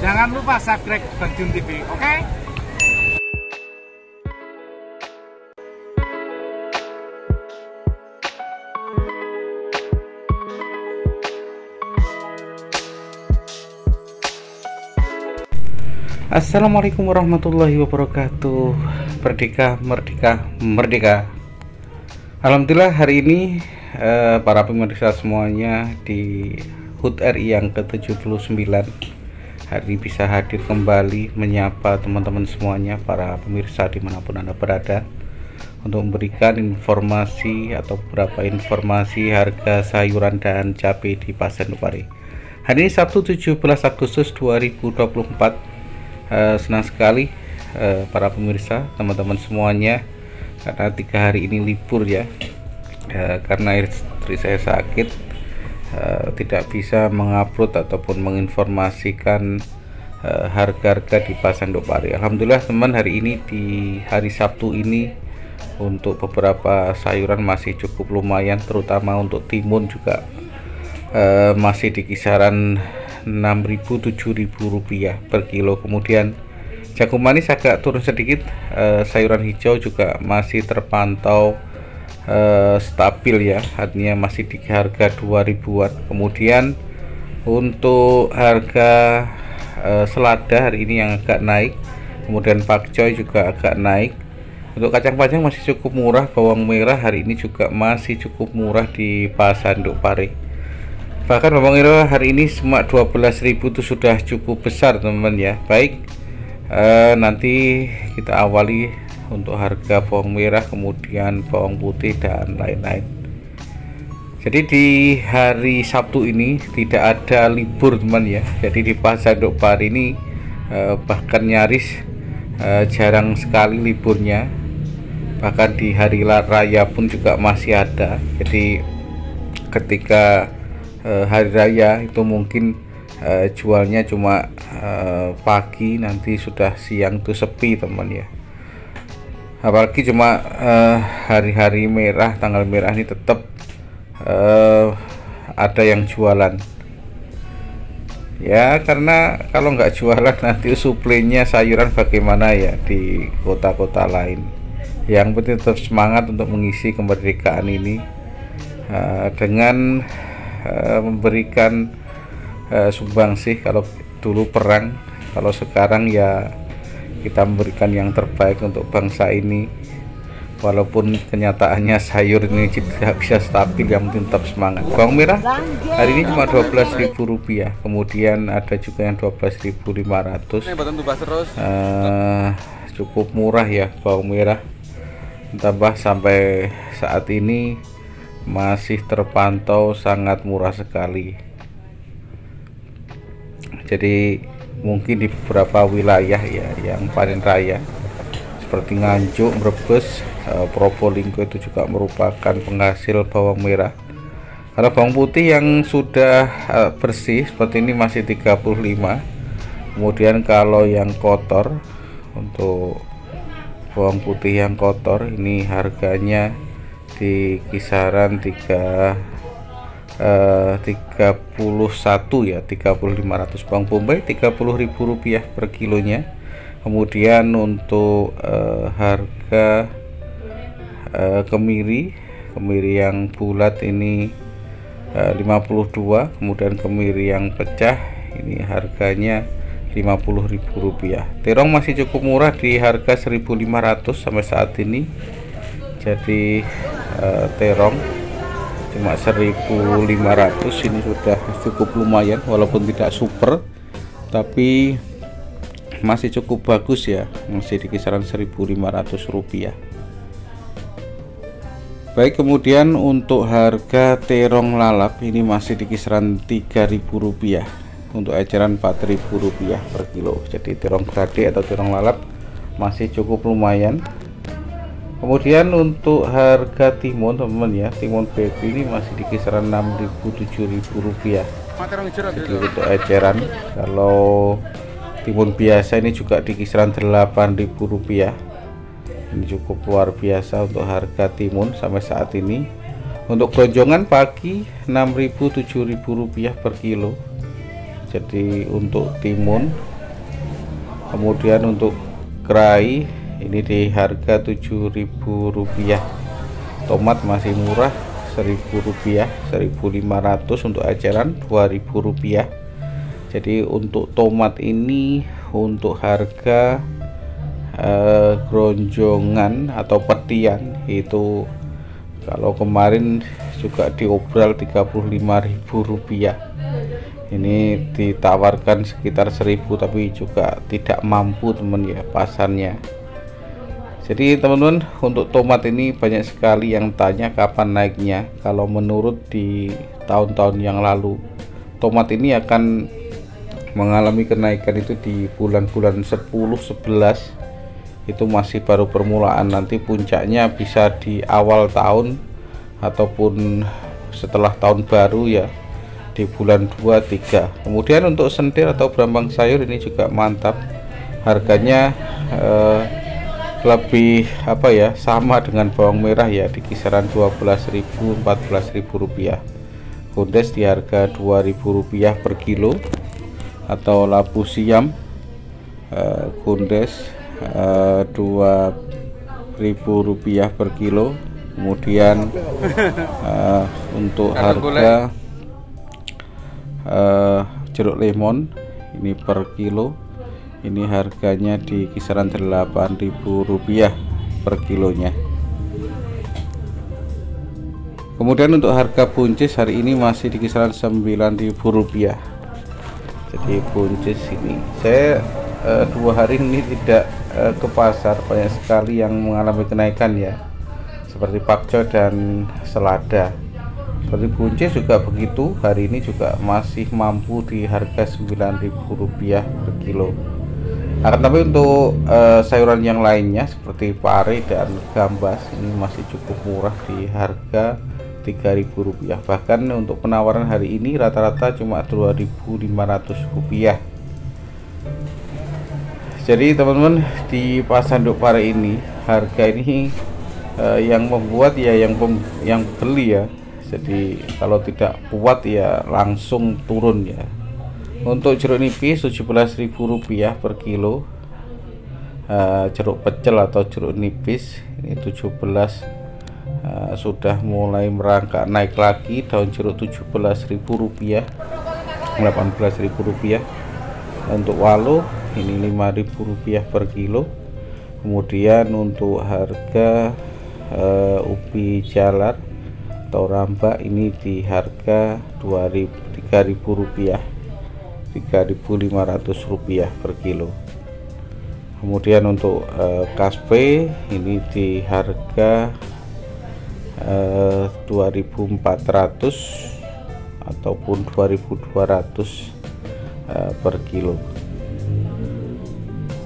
Jangan lupa subscribe Bagjun TV, oke? Assalamualaikum warahmatullahi wabarakatuh. Merdeka, merdeka, merdeka. Alhamdulillah hari ini para pemirsa semuanya di HUT RI yang ke-79 hari ini bisa hadir kembali menyapa teman-teman semuanya, para pemirsa dimanapun Anda berada, untuk memberikan informasi atau beberapa informasi harga sayuran dan cabai di Pasar Indopari. Hari ini Sabtu 17 Agustus 2024. Senang sekali para pemirsa, teman-teman semuanya, karena 3 hari ini libur ya, karena istri saya sakit, tidak bisa mengupload ataupun menginformasikan harga-harga di Pasar Indopari. Alhamdulillah teman, hari ini di hari Sabtu ini untuk beberapa sayuran masih cukup lumayan, terutama untuk timun juga masih di kisaran 6.000-7.000 rupiah per kilo. Kemudian jagung manis agak turun sedikit, sayuran hijau juga masih terpantau stabil ya, artinya masih di harga 2.000-an. Kemudian untuk harga selada hari ini yang agak naik, kemudian pakcoy juga agak naik. Untuk kacang panjang masih cukup murah, bawang merah hari ini juga masih cukup murah di Pasar Indopari. Bahkan bawang merah hari ini cuma 12.000 itu sudah cukup besar teman-teman ya. Baik, nanti kita awali untuk harga bawang merah, kemudian bawang putih dan lain-lain. Jadi di hari Sabtu ini tidak ada libur teman ya. Jadi di Pasar Indopari ini bahkan nyaris jarang sekali liburnya. Bahkan di hari raya pun juga masih ada. Jadi ketika hari raya itu mungkin jualnya cuma pagi, nanti sudah siang tuh sepi teman ya. Apalagi cuma hari-hari merah, tanggal merah ini tetap ada yang jualan ya, karena kalau nggak jualan nanti suplainya sayuran bagaimana ya di kota-kota lain. Yang penting tetap semangat untuk mengisi kemerdekaan ini dengan memberikan sumbangsih. Kalau dulu perang, kalau sekarang ya kita memberikan yang terbaik untuk bangsa ini. Walaupun kenyataannya sayur ini tidak bisa stabil, yang penting tetap semangat. Bawang merah hari ini cuma 12.000 rupiah, kemudian ada juga yang 12.500. Cukup murah ya bawang merah, tambah sampai saat ini masih terpantau sangat murah sekali. Jadi mungkin di beberapa wilayah ya yang panen raya seperti Nganjuk, Brebes, Probolinggo itu juga merupakan penghasil bawang merah. Kalau bawang putih yang sudah bersih seperti ini masih 35. Kemudian kalau yang kotor, untuk bawang putih yang kotor ini harganya di kisaran 31 ya, 3.500. Bawang bombay 30.000 rupiah per kilonya. Kemudian untuk harga kemiri yang bulat ini 52. Kemudian kemiri yang pecah ini harganya 50.000 rupiah. Terong masih cukup murah di harga 1.500 sampai saat ini. Jadi terong cuma 1.500, ini sudah cukup lumayan, walaupun tidak super tapi masih cukup bagus ya, masih di kisaran 1.500 rupiah. Baik, kemudian untuk harga terong lalap ini masih di kisaran 3.000 rupiah, untuk eceran 4.000 rupiah per kilo. Jadi terong grade atau terong lalap masih cukup lumayan. Kemudian untuk harga timun teman-teman ya, timun baby ini masih di kisaran 6.000-7.000 rupiah. Jadi untuk eceran, kalau timun biasa ini juga di kisaran 8.000 rupiah. Ini cukup luar biasa untuk harga timun sampai saat ini. Untuk gelonjongan pagi 6.000-7.000 rupiah per kilo. Jadi untuk timun Kemudian untuk gerai ini di harga Rp7.000. Tomat masih murah, Rp1.000, 1.500. Untuk eceran Rp2.000. Jadi untuk tomat ini untuk harga geronjongan atau petian itu kalau kemarin juga diobral Rp35.000. Ini ditawarkan sekitar 1.000 tapi juga tidak mampu teman ya pasarnya. Jadi teman-teman, untuk tomat ini banyak sekali yang tanya kapan naiknya. Kalau menurut di tahun-tahun yang lalu, tomat ini akan mengalami kenaikan itu di bulan-bulan 10, 11. Itu masih baru permulaan, nanti puncaknya bisa di awal tahun ataupun setelah tahun baru ya, di bulan 2, 3. Kemudian untuk sentir atau brambang sayur ini juga mantap. Harganya lebih sama dengan bawang merah ya, di kisaran Rp12.000, Rp14.000. Kondes di harga Rp2.000 per kilo. Atau labu siam kondes Rp2.000 per kilo. Kemudian untuk harga jeruk lemon ini per kilo, ini harganya di kisaran Rp8.000 per kilonya. Kemudian untuk harga buncis hari ini masih di kisaran Rp9.000. Jadi buncis ini saya 2 hari ini tidak ke pasar, banyak sekali yang mengalami kenaikan ya, seperti pakcoy dan selada. Seperti buncis juga begitu, hari ini juga masih mampu di harga Rp9.000 per kilo. Akan tapi untuk sayuran yang lainnya seperti pare dan gambas ini masih cukup murah di harga Rp3.000. Bahkan untuk penawaran hari ini rata-rata cuma Rp2.500. Jadi teman-teman, di pasar induk pare ini harga ini yang membuat ya yang beli ya. Jadi kalau tidak kuat ya langsung turun ya. Untuk jeruk nipis Rp17.000 per kilo. Jeruk pecel atau jeruk nipis ini 17, sudah mulai merangkak naik lagi. Daun jeruk Rp17.000, Rp18.000. Untuk walo ini Rp5.000 per kilo. Kemudian untuk harga ubi jalar atau ramba ini di harga Rp3.000, Rp3.500 per kilo. Kemudian untuk kaspe ini di harga Rp2.400 ataupun Rp2.200 per kilo.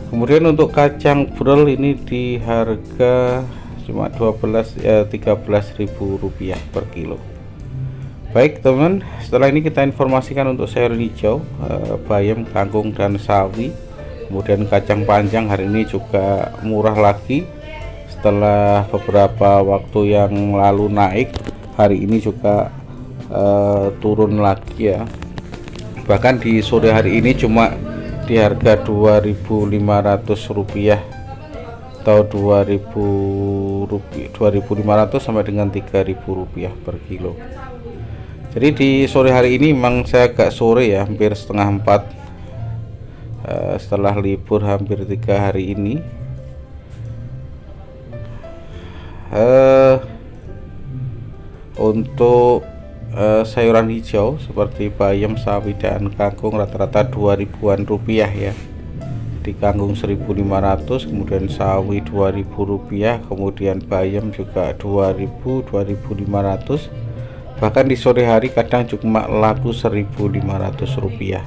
Kemudian untuk kacang brol ini di harga cuma Rp13.000 per kilo. Baik teman, setelah ini kita informasikan untuk sayur hijau, bayam, kangkung dan sawi. Kemudian kacang panjang hari ini juga murah lagi setelah beberapa waktu yang lalu naik, hari ini juga turun lagi ya. Bahkan di sore hari ini cuma di harga Rp2.500 atau Rp2.500 sampai dengan Rp3.000 per kilo. Jadi di sore hari ini memang saya agak sore ya, hampir setengah 4 setelah libur hampir 3 hari ini. Untuk sayuran hijau seperti bayam, sawi dan kangkung rata-rata Rp2.000-an ya. Di kangkung Rp1.500, kemudian sawi Rp2.000, kemudian bayam juga Rp2.000, Rp2.500. Bahkan di sore hari kadang cuma laku Rp1.500.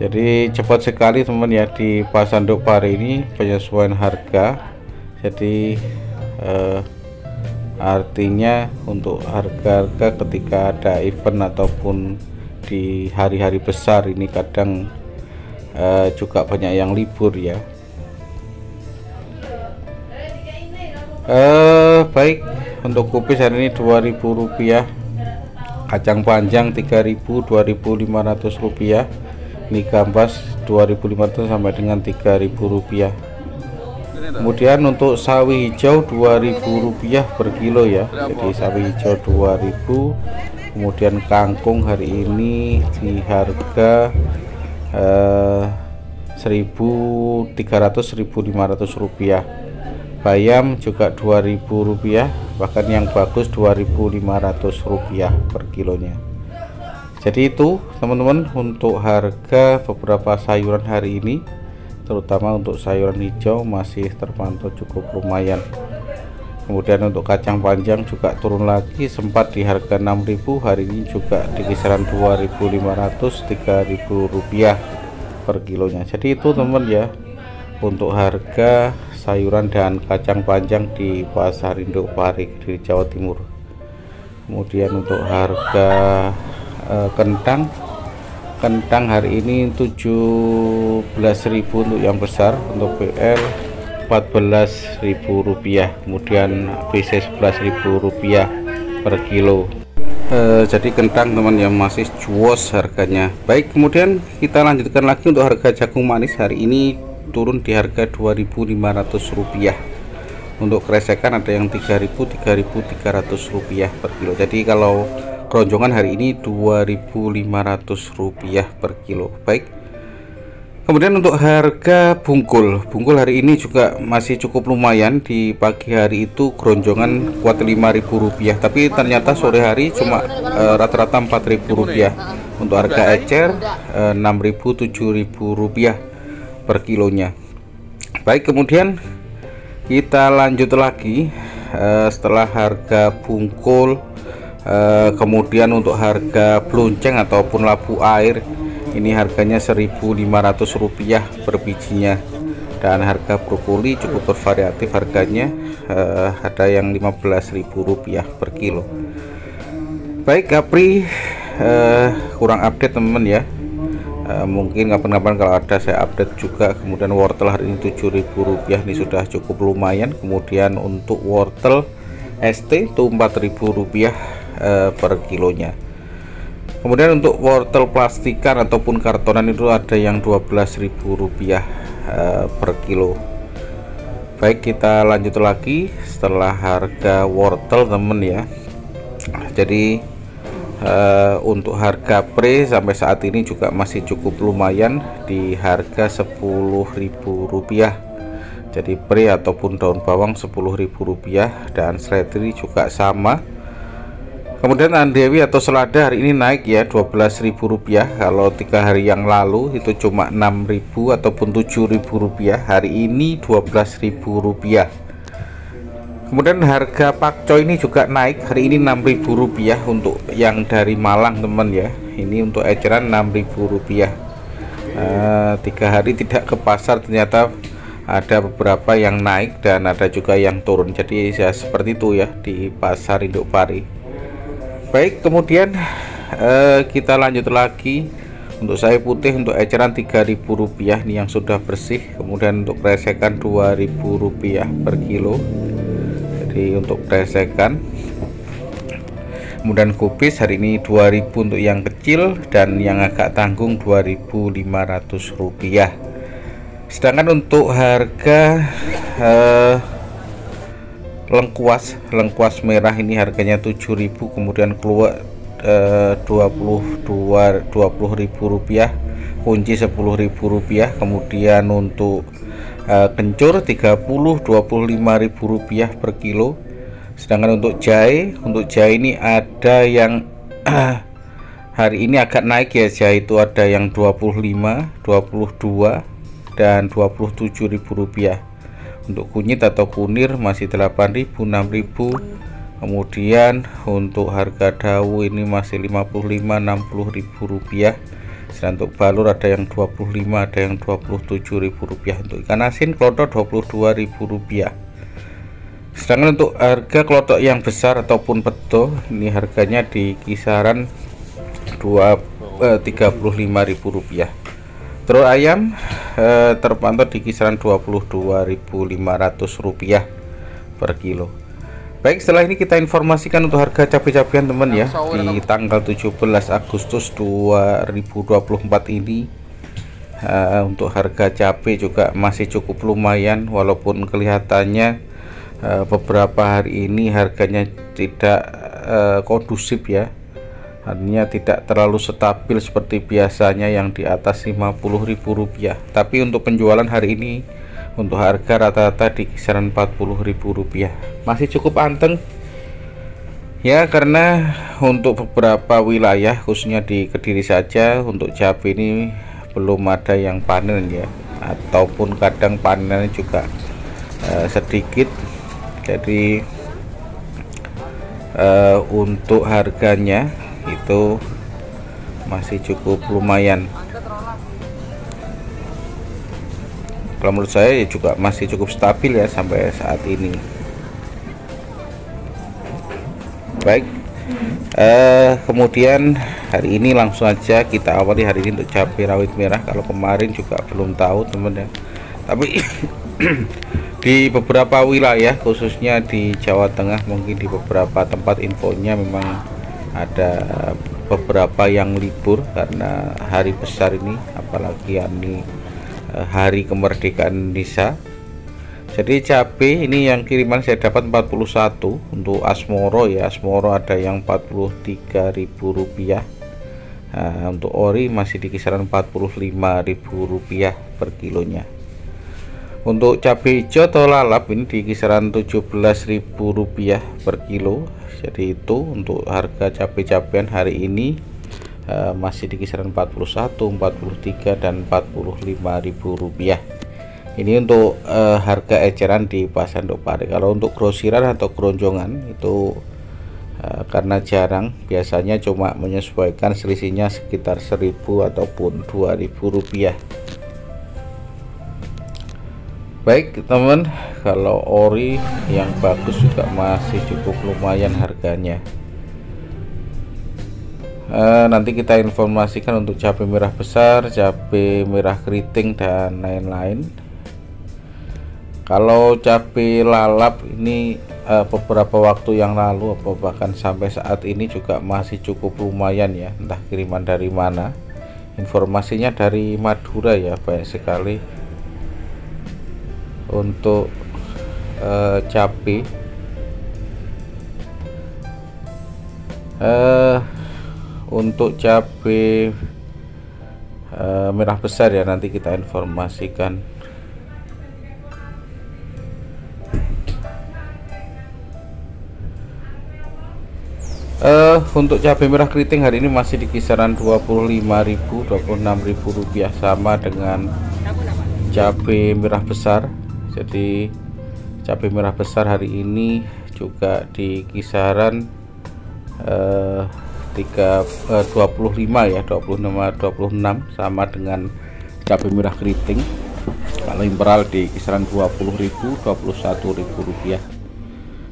Jadi cepat sekali teman ya, di pasar induk pare ini penyesuaian harga. Jadi artinya untuk harga-harga ketika ada event ataupun di hari-hari besar ini kadang juga banyak yang libur ya. Baik, untuk kubis hari ini Rp2.000, kacang panjang Rp3.000, Rp2.500. Ini kampas 2.500 sampai dengan 3.000 rupiah. Kemudian untuk sawi hijau 2.000 rupiah per kilo ya. Jadi sawi hijau 2.000. Kemudian kangkung hari ini di harga 1.300 1.500 rupiah. Bayam juga 2.000 rupiah, bahkan yang bagus 2.500 rupiah per kilonya. Jadi itu teman-teman untuk harga beberapa sayuran hari ini, terutama untuk sayuran hijau masih terpantau cukup lumayan. Kemudian untuk kacang panjang juga turun lagi, sempat di harga 6.000, hari ini juga di kisaran 2.500 3.000 rupiah per kilonya. Jadi itu teman ya untuk harga sayuran dan kacang panjang di Pasar Induk Pari di Jawa Timur. Kemudian untuk harga kentang hari ini 17.000 untuk yang besar, untuk BL 14.000 rupiah, kemudian BC 11.000 rupiah per kilo. Jadi kentang teman yang masih cuos harganya. Baik, kemudian kita lanjutkan lagi untuk harga jagung manis hari ini turun di harga 2.500 rupiah. Untuk kresekan ada yang 3.000 3.300 rupiah per kilo. Jadi kalau keroncongan hari ini 2.500 rupiah per kilo. Baik, kemudian untuk harga bungkul hari ini juga masih cukup lumayan. Di pagi hari itu keroncongan kuat 5.000 rupiah, tapi ternyata sore hari cuma rata-rata 4.000 rupiah. Untuk harga ecer 6.000 7.000 rupiah per kilonya. Baik, kemudian kita lanjut lagi setelah harga bungkul, kemudian untuk harga blonceng ataupun labu air ini harganya 1.500 rupiah per bijinya, dan harga brokoli cukup bervariatif harganya, ada yang 15.000 rupiah per kilo. Baik, kapri kurang update teman-teman ya. Mungkin kapan-kapan kalau ada saya update juga. Kemudian wortel hari ini 7.000 rupiah, ini sudah cukup lumayan. Kemudian untuk wortel ST itu 4.000 rupiah per kilonya. Kemudian untuk wortel plastikan ataupun kartonan itu ada yang 12.000 rupiah per kilo. Baik, kita lanjut lagi setelah harga wortel temen ya. Jadi untuk harga pre sampai saat ini juga masih cukup lumayan di harga 10.000 rupiah. Jadi pre ataupun daun bawang 10.000 rupiah, dan seledri juga sama. Kemudian andewi atau selada hari ini naik ya 12.000 rupiah. Kalau 3 hari yang lalu itu cuma 6.000 ataupun 7.000 rupiah, hari ini 12.000 rupiah. Kemudian harga pakcoy ini juga naik, hari ini 6.000 rupiah untuk yang dari Malang teman ya. Ini untuk eceran 6.000 rupiah. 3 hari tidak ke pasar, ternyata ada beberapa yang naik dan ada juga yang turun. Jadi ya seperti itu ya di Pasar Induk Pari. Baik, kemudian kita lanjut lagi untuk sawi putih untuk eceran 3.000 rupiah ini yang sudah bersih. Kemudian untuk kresekan 2.000 rupiah per kilo. Jadi untuk kresekan. Kemudian kubis hari ini 2.000 untuk yang kecil, dan yang agak tanggung 2.500 rupiah. Sedangkan untuk harga lengkuas merah ini harganya 7.000, kemudian keluar 20.000 rupiah, kunci 10.000 rupiah. Kemudian untuk kencur 25.000 rupiah per kilo. Sedangkan untuk jahe ini ada yang hari ini agak naik ya, jahe itu ada yang 25, 22 dan 27.000 rupiah. Untuk kunyit atau kunir masih 8.000, 6.000. Kemudian untuk harga daun ini masih 55, 60.000 rupiah. Sedangkan untuk balur ada yang 25, ada yang 27.000 rupiah. Untuk ikan asin klotok 22.000 rupiah. Sedangkan untuk harga klotok yang besar ataupun pedo ini harganya di kisaran 35.000 rupiah. Telur ayam terpantau di kisaran 22.500 rupiah per kilo. Baik, setelah ini kita informasikan untuk harga cabai-cabian teman ya. Di tanggal 17 Agustus 2024 ini Untuk harga cabai juga masih cukup lumayan, walaupun kelihatannya beberapa hari ini harganya tidak kondusif ya, artinya tidak terlalu stabil seperti biasanya yang di atas Rp50.000. Tapi untuk penjualan hari ini untuk harga rata-rata di kisaran Rp40.000, masih cukup anteng ya, karena untuk beberapa wilayah khususnya di Kediri saja untuk cabai ini belum ada yang panen ya, ataupun kadang panennya juga sedikit. Jadi untuk harganya itu masih cukup lumayan. Kalau menurut saya ya juga masih cukup stabil ya sampai saat ini. Baik, kemudian hari ini langsung aja kita awali hari ini untuk cabai rawit merah. Kalau kemarin juga belum tahu teman ya, tapi di beberapa wilayah khususnya di Jawa Tengah, mungkin di beberapa tempat infonya memang ada beberapa yang libur karena hari besar ini, apalagi ini hari kemerdekaan Indonesia. Jadi cabai ini yang kiriman saya dapat 41 untuk Asmoro ya. Asmoro ada yang Rp43.000. Untuk ori masih di kisaran Rp45.000 per kilonya. Untuk cabai hijau atau lalap ini di kisaran Rp17.000 per kilo. Jadi itu untuk harga cabai-cabean hari ini masih di kisaran 41, 43 dan Rp45.000. Ini untuk harga eceran di Pasar Induk Pare. Kalau untuk grosiran atau keroncongan itu karena jarang, biasanya cuma menyesuaikan selisihnya sekitar 1.000 ataupun Rp2.000. Baik teman, kalau ori yang bagus juga masih cukup lumayan harganya. Nanti kita informasikan untuk cabai merah besar, cabai merah keriting dan lain-lain. Kalau cabai lalap ini beberapa waktu yang lalu atau bahkan sampai saat ini juga masih cukup lumayan ya, entah kiriman dari mana. Informasinya dari Madura ya, banyak sekali untuk cabai. Untuk cabai merah besar ya, nanti kita informasikan. Untuk cabai merah keriting hari ini masih di kisaran Rp25.000, Rp26.000, sama dengan cabai merah besar. Jadi cabai merah besar hari ini juga di kisaran 25 ya, 26 sama dengan cabai merah keriting. Kalau imperial di kisaran Rp20.000, Rp21.000.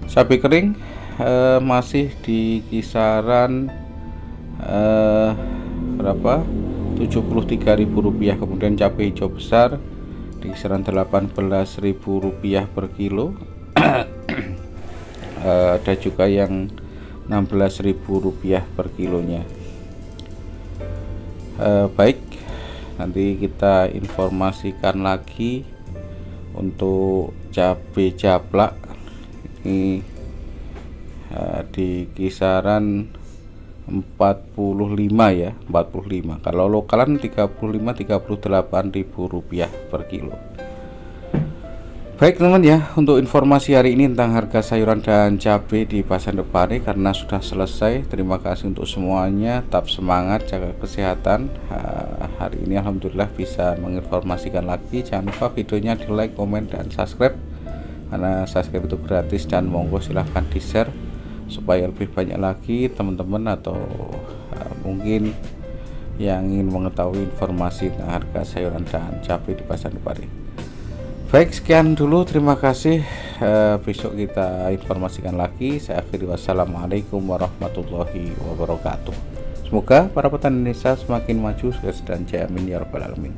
Cabai kering masih di kisaran berapa? Rp73.000. Kemudian cabai hijau besar di kisaran Rp18.000 per kilo. Ada juga yang Rp16.000 per kilonya. Baik, nanti kita informasikan lagi untuk cabai jablak ini di kisaran 45 ya, 45. Kalau lokalan 35-38.000 per kilo. Baik teman ya, untuk informasi hari ini tentang harga sayuran dan cabai di Pasar Induk Pare karena sudah selesai. Terima kasih untuk semuanya, tetap semangat, jaga kesehatan. Hari ini alhamdulillah bisa menginformasikan lagi. Jangan lupa videonya di like, komen, dan subscribe, karena subscribe itu gratis, dan monggo silahkan di share supaya lebih banyak lagi teman-teman atau mungkin yang ingin mengetahui informasi tentang harga sayuran dan cabai di Pasar Induk Pare. Baik, sekian dulu, terima kasih. Besok kita informasikan lagi. Saya akhiri, wassalamualaikum warahmatullahi wabarakatuh. Semoga para petani Indonesia semakin maju, sukses dan jaya, amin ya rabbal alamin.